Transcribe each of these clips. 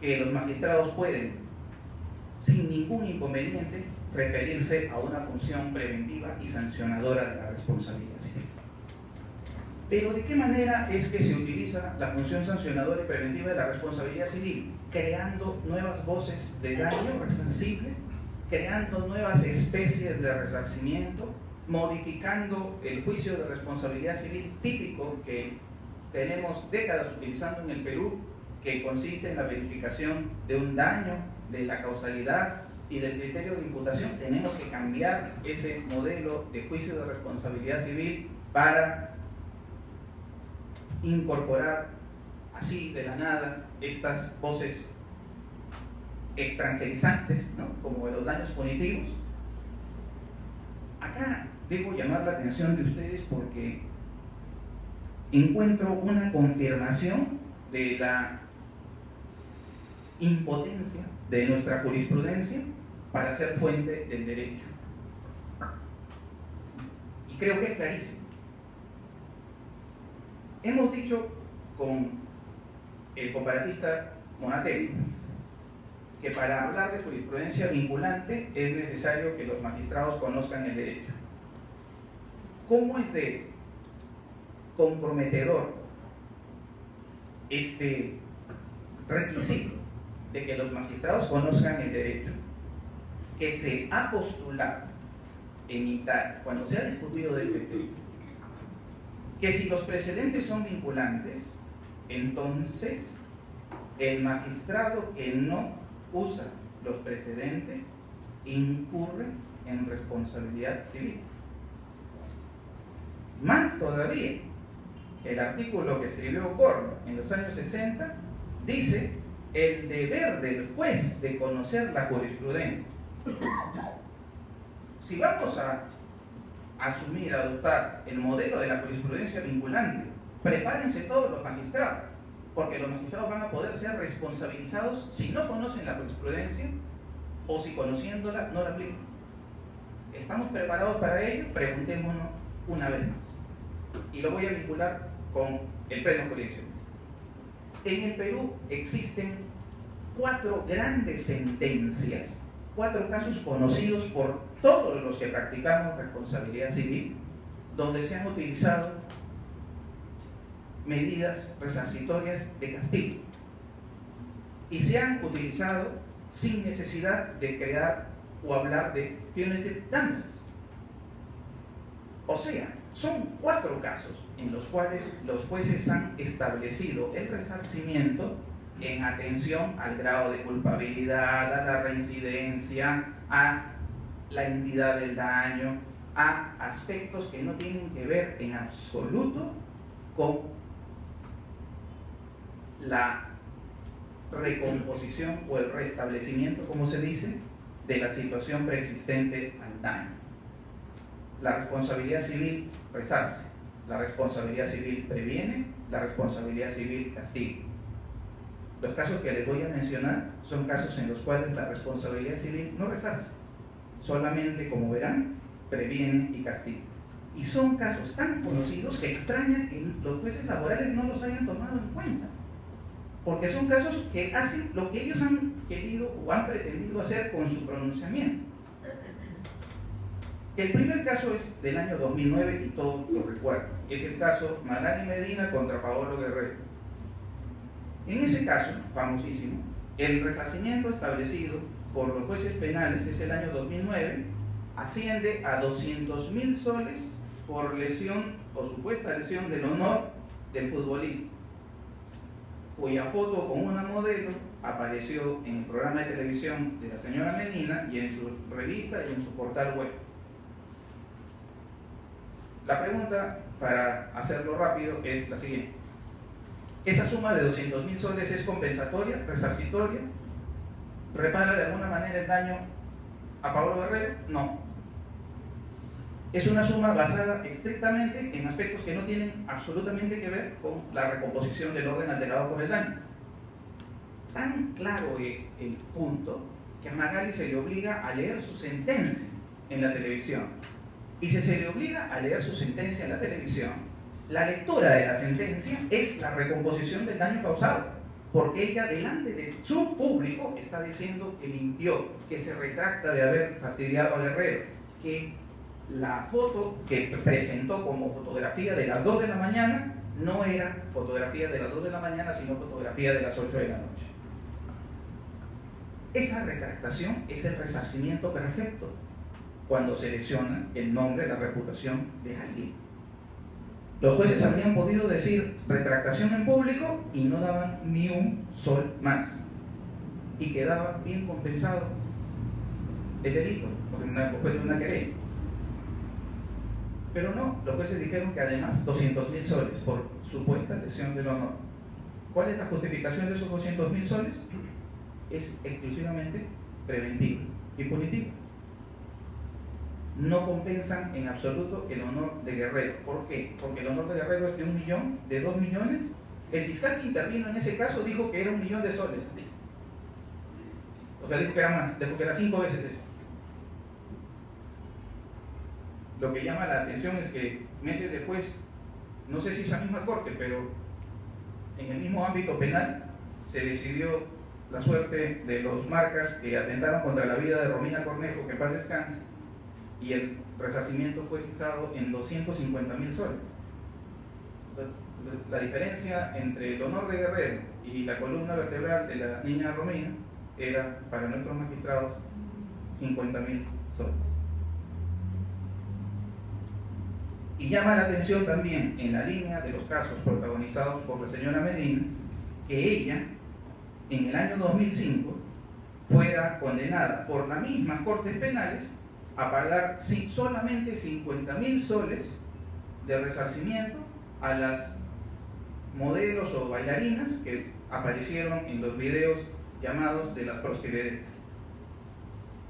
que los magistrados pueden, sin ningún inconveniente, referirse a una función preventiva y sancionadora de la responsabilidad civil. Pero ¿de qué manera es que se utiliza la función sancionadora y preventiva de la responsabilidad civil? Creando nuevas voces de daño resarcible, creando nuevas especies de resarcimiento, modificando el juicio de responsabilidad civil típico que tenemos décadas utilizando en el Perú, que consiste en la verificación de un daño, de la causalidad y del criterio de imputación. Tenemos que cambiar ese modelo de juicio de responsabilidad civil para incorporar así de la nada estas voces extranjerizantes, ¿no?, como de los daños punitivos. Acá debo llamar la atención de ustedes porque encuentro una confirmación de la impotencia de nuestra jurisprudencia para ser fuente del derecho. Y creo que es clarísimo. Hemos dicho con el comparatista Monategui que para hablar de jurisprudencia vinculante es necesario que los magistrados conozcan el derecho. ¿Cómo es de comprometedor este requisito de que los magistrados conozcan el derecho, que se ha postulado en Italia, cuando se ha discutido de este tema, que si los precedentes son vinculantes, entonces el magistrado que no usa los precedentes incurre en responsabilidad civil? Más todavía, el artículo que escribió Corno en los años 60 dice el deber del juez de conocer la jurisprudencia. Si vamos a asumir, adoptar el modelo de la jurisprudencia vinculante, prepárense todos los magistrados, porque los magistrados van a poder ser responsabilizados si no conocen la jurisprudencia o si conociéndola no la aplican. ¿Estamos preparados para ello? Preguntémonos una vez más. Y lo voy a vincular con el pleno jurisdiccional. En el Perú existen 4 grandes sentencias, 4 casos conocidos por todos los que practicamos responsabilidad civil, donde se han utilizado medidas resarcitorias de castigo y se han utilizado sin necesidad de crear o hablar de punitive damages. O sea, son 4 casos en los cuales los jueces han establecido el resarcimiento en atención al grado de culpabilidad, a la reincidencia, a la entidad del daño, a aspectos que no tienen que ver en absoluto con la recomposición o el restablecimiento, como se dice, de la situación preexistente al daño. La responsabilidad civil resarce, la responsabilidad civil previene, la responsabilidad civil castiga. Los casos que les voy a mencionar son casos en los cuales la responsabilidad civil no resarce, solamente, como verán, previene y castiga. Y son casos tan conocidos que extraña que los jueces laborales no los hayan tomado en cuenta, porque son casos que hacen lo que ellos han querido o han pretendido hacer con su pronunciamiento. El primer caso es del año 2009 y todos lo recuerdan. Es el caso Magali Medina contra Paolo Guerrero. En ese caso, famosísimo, el resarcimiento establecido por los jueces penales es el año 2009, asciende a 200.000 soles por lesión o supuesta lesión del honor del futbolista, cuya foto con una modelo apareció en el programa de televisión de la señora Medina y en su revista y en su portal web. La pregunta, para hacerlo rápido, es la siguiente. ¿Esa suma de 200.000 soles es compensatoria, resarcitoria? ¿Repara de alguna manera el daño a Paolo Guerrero? No. Es una suma basada estrictamente en aspectos que no tienen absolutamente que ver con la recomposición del orden alterado por el daño. Tan claro es el punto que a Magali se le obliga a leer su sentencia en la televisión. Y si se le obliga a leer su sentencia en la televisión, la lectura de la sentencia es la recomposición del daño causado. porque ella delante de su público está diciendo que mintió, que se retracta de haber fastidiado a Guerrero, que la foto que presentó como fotografía de las 2 de la mañana no era fotografía de las 2 de la mañana, sino fotografía de las 8 de la noche. Esa retractación es el resarcimiento perfecto cuando se lesiona el nombre, la reputación de alguien. Los jueces habrían podido decir retractación en público y no daban ni un sol más. Y quedaba bien compensado el delito, porque fue una querella. Pero no, los jueces dijeron que además 200.000 soles por supuesta lesión del honor. ¿Cuál es la justificación de esos 200.000 soles? Es exclusivamente preventiva y punitiva. No compensan en absoluto el honor de Guerrero. ¿Por qué? Porque el honor de Guerrero es de 1 millón, de 2 millones. El fiscal que intervino en ese caso dijo que era 1 millón de soles. O sea, dijo que era más, dijo que era 5 veces eso. Lo que llama la atención es que meses después, no sé si esa misma corte, pero en el mismo ámbito penal, se decidió la suerte de los marcas que atentaron contra la vida de Romina Cornejo, que paz descanse, y el resarcimiento fue fijado en 250.000 soles. La diferencia entre el honor de Guerrero y la columna vertebral de la niña Romina era para nuestros magistrados 50.000 soles. Y llama la atención también, en la línea de los casos protagonizados por la señora Medina, que ella, en el año 2005, fuera condenada por las mismas cortes penales a pagar solamente 50.000 soles de resarcimiento a las modelos o bailarinas que aparecieron en los videos llamados de las prostituedas.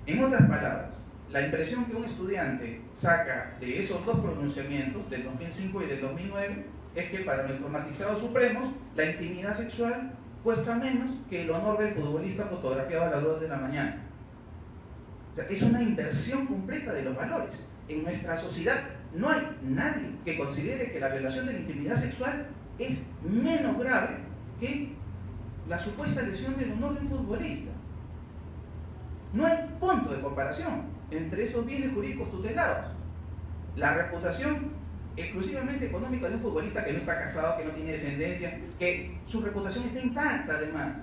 En otras palabras, la impresión que un estudiante saca de esos dos pronunciamientos, del 2005 y del 2009, es que para nuestros magistrados supremos la intimidad sexual cuesta menos que el honor del futbolista fotografiado a las 2 de la mañana. O sea, es una inversión completa de los valores. En nuestra sociedad no hay nadie que considere que la violación de la intimidad sexual es menos grave que la supuesta lesión del honor del futbolista. No hay punto de comparación entre esos bienes jurídicos tutelados. La reputación exclusivamente económica de un futbolista que no está casado, que no tiene descendencia, que su reputación está intacta además.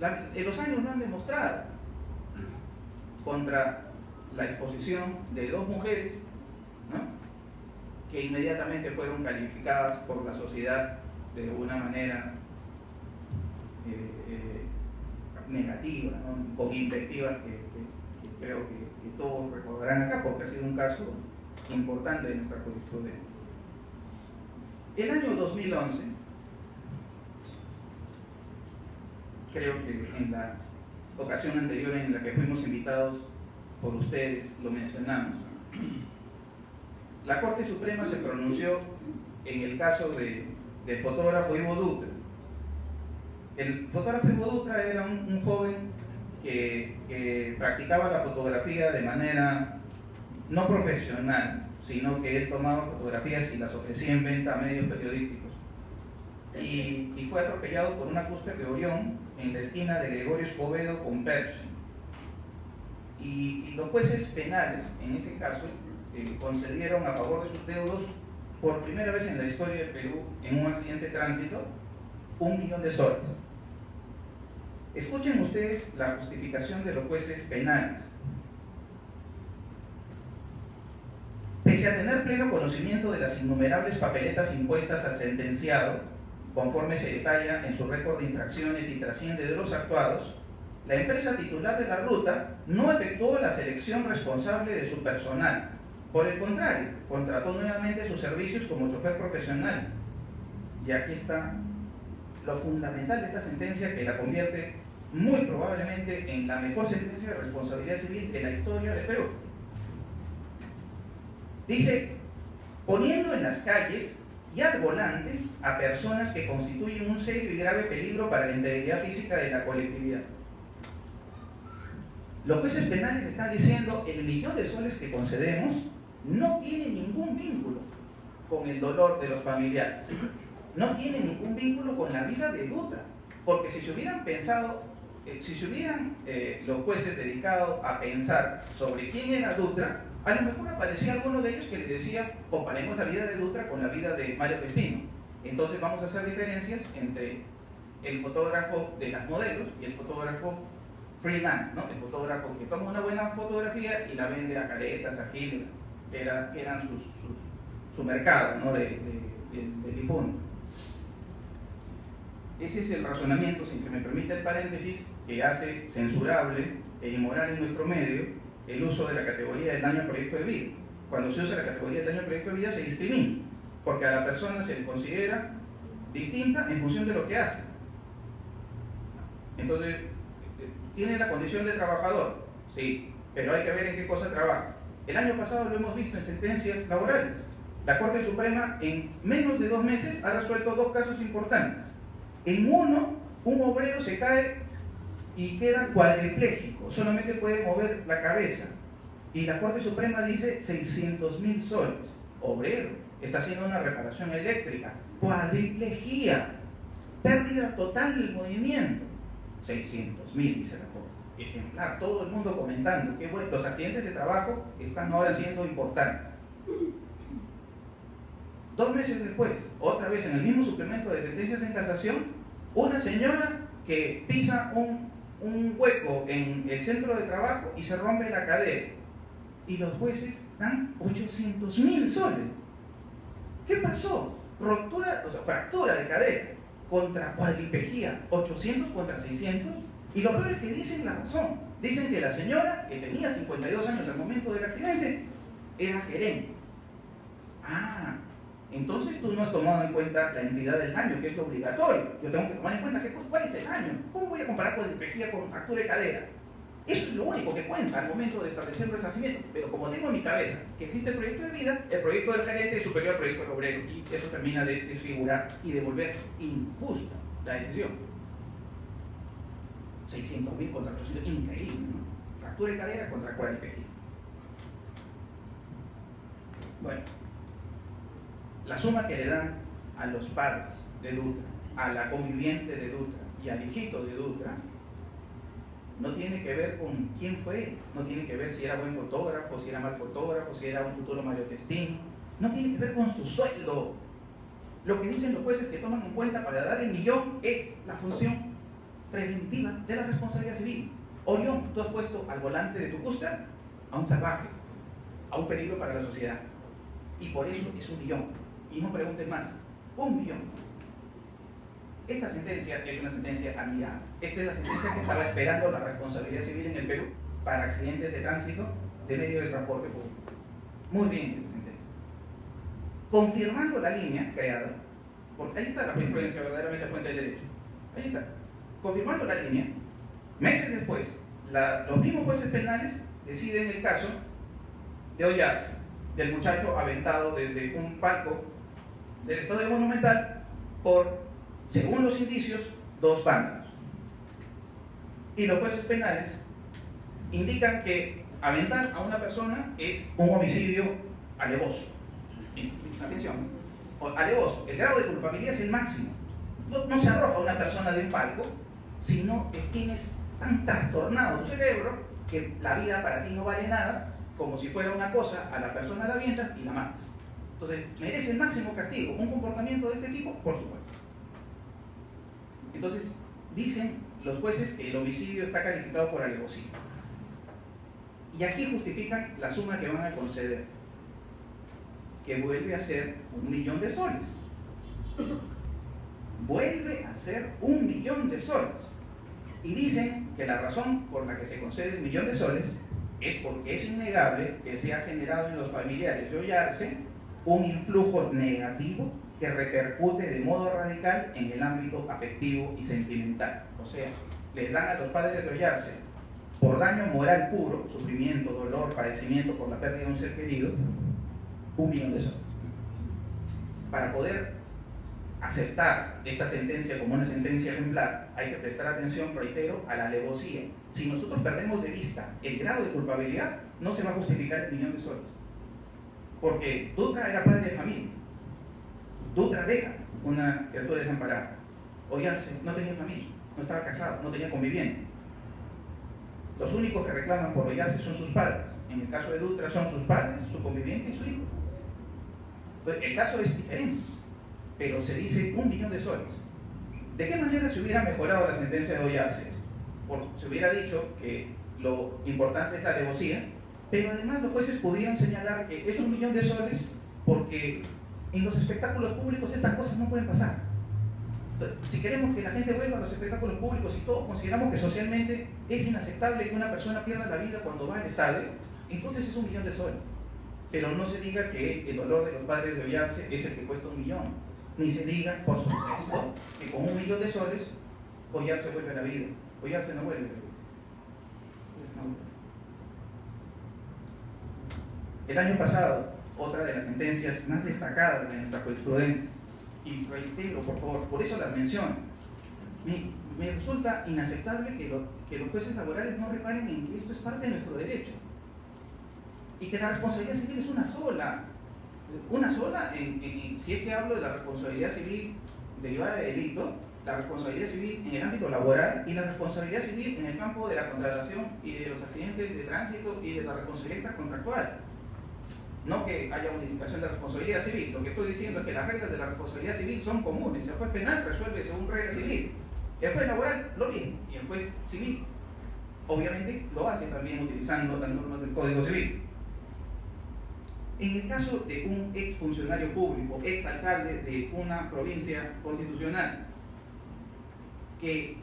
Los años lo han demostrado. Contra la exposición de 2 mujeres, ¿no?, que inmediatamente fueron calificadas por la sociedad de una manera negativa, ¿no?, con invectivas que creo que todos recordarán acá, porque ha sido un caso importante de nuestra jurisprudencia. El año 2011, creo que en la ocasión anterior en la que fuimos invitados por ustedes, lo mencionamos, la Corte Suprema se pronunció en el caso del fotógrafo Ivo Dutra. El fotógrafo Ivo Dutra era un joven que practicaba la fotografía de manera no profesional, sino que él tomaba fotografías y las ofrecía en venta a medios periodísticos. Y fue atropellado por una Cusper de Orión en la esquina de Gregorio Escobedo con Pershing. Y los jueces penales, en ese caso, concedieron a favor de sus deudos, por primera vez en la historia del Perú, en un accidente de tránsito, 1 millón de soles. Escuchen ustedes la justificación de los jueces penales. Pese a tener pleno conocimiento de las innumerables papeletas impuestas al sentenciado, conforme se detalla en su récord de infracciones y trasciende de los actuados, la empresa titular de la ruta no efectuó la selección responsable de su personal. Por el contrario, contrató nuevamente sus servicios como chofer profesional. Y aquí está lo fundamental de esta sentencia, que la convierte muy probablemente en la mejor sentencia de responsabilidad civil de la historia de Perú. Dice: poniendo en las calles y al volante a personas que constituyen un serio y grave peligro para la integridad física de la colectividad. Los jueces penales están diciendo: el 1 millón de soles que concedemos no tiene ningún vínculo con el dolor de los familiares, no tiene ningún vínculo con la vida de Dutra. Porque si se hubieran pensado, si se hubieran los jueces dedicado a pensar sobre quién era Dutra, a lo mejor aparecía alguno de ellos que le decía, comparemos la vida de Dutra con la vida de Mario Testino. Entonces vamos a hacer diferencias entre el fotógrafo de las modelos y el fotógrafo freelance, ¿no? El fotógrafo que toma una buena fotografía y la vende a Caretas, a Gil, que eran su mercado, ¿no? del difunto. Ese es el razonamiento, si se me permite el paréntesis, que hace censurable e inmoral en nuestro medio el uso de la categoría del daño al proyecto de vida. Cuando se usa la categoría del daño al proyecto de vida se discrimina, porque a la persona se le considera distinta en función de lo que hace. Entonces, ¿tiene la condición de trabajador? Sí, pero hay que ver en qué cosa trabaja. El año pasado lo hemos visto en sentencias laborales. La Corte Suprema en menos de 2 meses ha resuelto 2 casos importantes. En uno, un obrero se cae y queda cuadripléjico, solamente puede mover la cabeza. Y la Corte Suprema dice 600.000 soles. Obrero, está haciendo una reparación eléctrica, cuadriplejía, pérdida total del movimiento. 600.000, dice la Corte. Ejemplar, todo el mundo comentando que bueno, los accidentes de trabajo están ahora siendo importantes. 2 meses después, otra vez en el mismo suplemento de sentencias en casación, una señora que pisa un hueco en el centro de trabajo y se rompe la cadera. Y los jueces dan 800.000 soles. ¿Qué pasó? Ruptura, o sea, fractura de cadera contra cuadriplejía, 800 contra 600. Y lo peor es que dicen la razón. Dicen que la señora, que tenía 52 años al momento del accidente, era gerente. Ah, entonces tú no has tomado en cuenta la entidad del daño, que es lo obligatorio. Yo tengo que tomar en cuenta cuál es el daño. ¿Cómo voy a comparar cuadriplejía con fractura de cadera? Eso es lo único que cuenta al momento de establecer un resarcimiento. Pero como tengo en mi cabeza que existe el proyecto de vida, el proyecto del gerente es superior al proyecto del obrero. Y eso termina de desfigurar y de volver injusta la decisión. 600.000 contra 800, increíble, ¿no? Fractura de cadera contra cuadriplejía. Bueno, la suma que le dan a los padres de Dutra, a la conviviente de Dutra y al hijito de Dutra, no tiene que ver con quién fue él, no tiene que ver si era buen fotógrafo, si era mal fotógrafo, si era un futuro Mario Testino, no tiene que ver con su sueldo. Lo que dicen los jueces que toman en cuenta para dar el millón es la función preventiva de la responsabilidad civil. Orión, tú has puesto al volante de tu Cusca a un salvaje, a un peligro para la sociedad, y por eso es 1 millón. Y no pregunten más, 1 millón. Esta sentencia es una sentencia admirable. Esta es la sentencia que estaba esperando la responsabilidad civil en el Perú para accidentes de tránsito de medio de transporte público. Muy bien esta sentencia. Confirmando la línea creada, porque ahí está la jurisprudencia verdaderamente fuente del derecho. Ahí está. Confirmando la línea, meses después, los mismos jueces penales deciden el caso de Ollarse, del muchacho aventado desde un palco del Estadio Monumental por, según los indicios, 2 vándalos. Y los jueces penales indican que aventar a una persona es un homicidio alevoso. Atención, alevoso, el grado de culpabilidad es el máximo. No se arroja a una persona de un palco, sino que tienes tan trastornado tu cerebro que la vida para ti no vale nada, como si fuera una cosa, a la persona la avientas y la matas. Entonces, ¿merece el máximo castigo un comportamiento de este tipo? Por supuesto. Entonces, dicen los jueces que el homicidio está calificado por alevosía. Y aquí justifican la suma que van a conceder, que vuelve a ser 1 millón de soles. Vuelve a ser 1 millón de soles. Y dicen que la razón por la que se concede 1 millón de soles es porque es innegable que se ha generado en los familiares de Ollarse un influjo negativo que repercute de modo radical en el ámbito afectivo y sentimental. O sea, les dan a los padres de Ollarse, por daño moral puro, sufrimiento, dolor, padecimiento por la pérdida de un ser querido, 1 millón de soles. Para poder aceptar esta sentencia como una sentencia ejemplar, hay que prestar atención, reitero, a la alevosía. Si nosotros perdemos de vista el grado de culpabilidad, no se va a justificar el 1 millón de soles. Porque Dutra era padre de familia. Dutra deja una criatura desamparada. Ollarse no tenía familia, no estaba casado, no tenía conviviente. Los únicos que reclaman por Ollarse son sus padres. En el caso de Dutra son sus padres, su conviviente y su hijo. Entonces, el caso es diferente, pero se dice 1 millón de soles. ¿De qué manera se hubiera mejorado la sentencia de Ollarse? Se hubiera dicho que lo importante es la alevosía, pero además los jueces pudieron señalar que es 1 millón de soles porque en los espectáculos públicos estas cosas no pueden pasar. Entonces, si queremos que la gente vuelva a los espectáculos públicos y todos consideramos que socialmente es inaceptable que una persona pierda la vida cuando va al estadio, entonces es 1 millón de soles. Pero no se diga que el dolor de los padres de Ollarse es el que cuesta 1 millón. Ni se diga, por supuesto, que con 1 millón de soles Ollarse vuelve a la vida. Ollarse no vuelve a la vida. El año pasado, otra de las sentencias más destacadas de nuestra jurisprudencia, y reitero, por favor, por eso las menciono, me resulta inaceptable que los jueces laborales no reparen en que esto es parte de nuestro derecho y que la responsabilidad civil es una sola. Si es que hablo de la responsabilidad civil derivada de delito, la responsabilidad civil en el ámbito laboral y la responsabilidad civil en el campo de la contratación y de los accidentes de tránsito y de la responsabilidad extracontractual. No que haya unificación de responsabilidad civil. Lo que estoy diciendo es que las reglas de la responsabilidad civil son comunes. El juez penal resuelve según reglas civil. El juez laboral lo mismo. Y el juez civil, obviamente, lo hace también utilizando las normas del Código Civil. En el caso de un ex funcionario público, ex alcalde de una provincia constitucional, que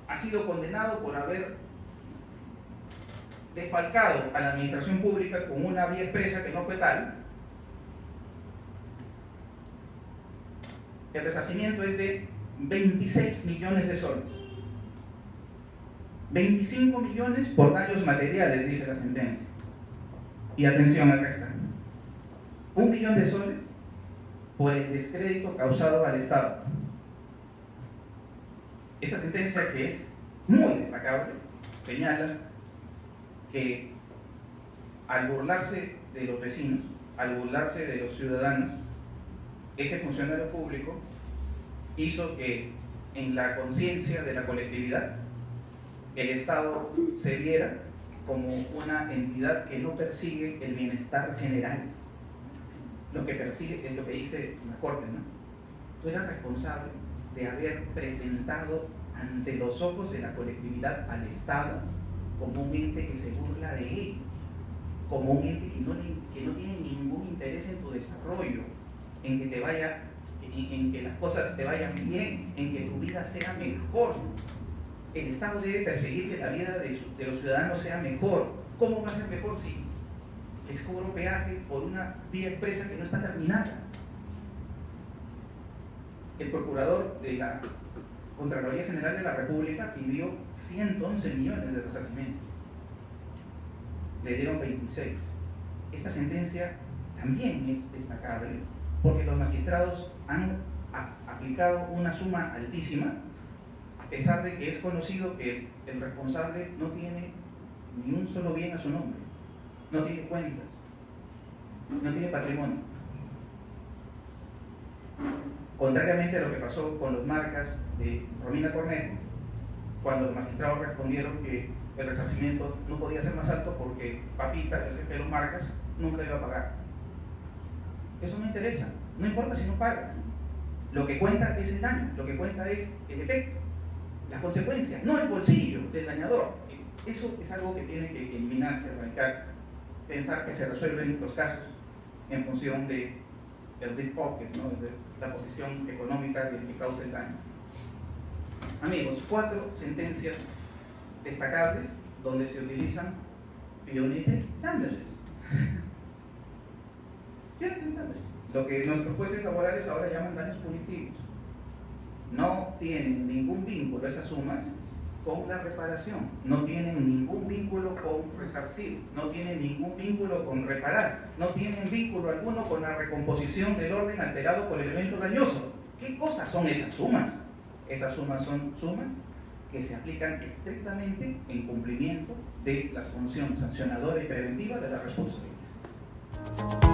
ha sido condenado por haber defalcado a la administración pública con una vía expresa que no fue tal, el resarcimiento es de 26 millones de soles. 25 millones por daños materiales, dice la sentencia. Y atención, acá está. 1 millón de soles por el descrédito causado al Estado. Esa sentencia, que es muy destacable, señala que al burlarse de los vecinos, al burlarse de los ciudadanos, ese funcionario público hizo que en la conciencia de la colectividad el Estado se viera como una entidad que no persigue el bienestar general. Lo que persigue es lo que dice la Corte, ¿no? Tú eras responsable de haber presentado ante los ojos de la colectividad al Estado como un ente que se burla de ellos, como un ente que no tiene ningún interés en tu desarrollo, en que te vaya, en que las cosas te vayan bien, en que tu vida sea mejor. El Estado debe perseguir que la vida de los ciudadanos sea mejor. ¿Cómo va a ser mejor si les cobro peaje por una vía expresa que no está terminada? El procurador de la Contraloría General de la República pidió 111 millones de resarcimiento. Le dieron 26. Esta sentencia también es destacable porque los magistrados han aplicado una suma altísima, a pesar de que es conocido que el responsable no tiene ni un solo bien a su nombre, no tiene cuentas, no tiene patrimonio. Contrariamente a lo que pasó con los marcas de Romina Cornejo, cuando los magistrados respondieron que el resarcimiento no podía ser más alto porque Papita, el jefe de los marcas, nunca iba a pagar. Eso no interesa, no importa si no paga. Lo que cuenta es el daño, lo que cuenta es el efecto, la consecuencia, no el bolsillo del dañador. Eso es algo que tiene que eliminarse, erradicarse. Pensar que se resuelven los casos en función del deep pocket, ¿no? Desde la posición económica del que causa el daño. Amigos, 4 sentencias destacables donde se utilizan punitive damages. Punitive damages. Lo que nuestros jueces laborales ahora llaman daños punitivos. No tienen ningún vínculo esas sumas con la reparación, no tienen ningún vínculo con resarcir, no tienen ningún vínculo con reparar, no tienen vínculo alguno con la recomposición del orden alterado por el evento dañoso. ¿Qué cosas son esas sumas? Esas sumas son sumas que se aplican estrictamente en cumplimiento de las funciones sancionadora y preventiva de la responsabilidad.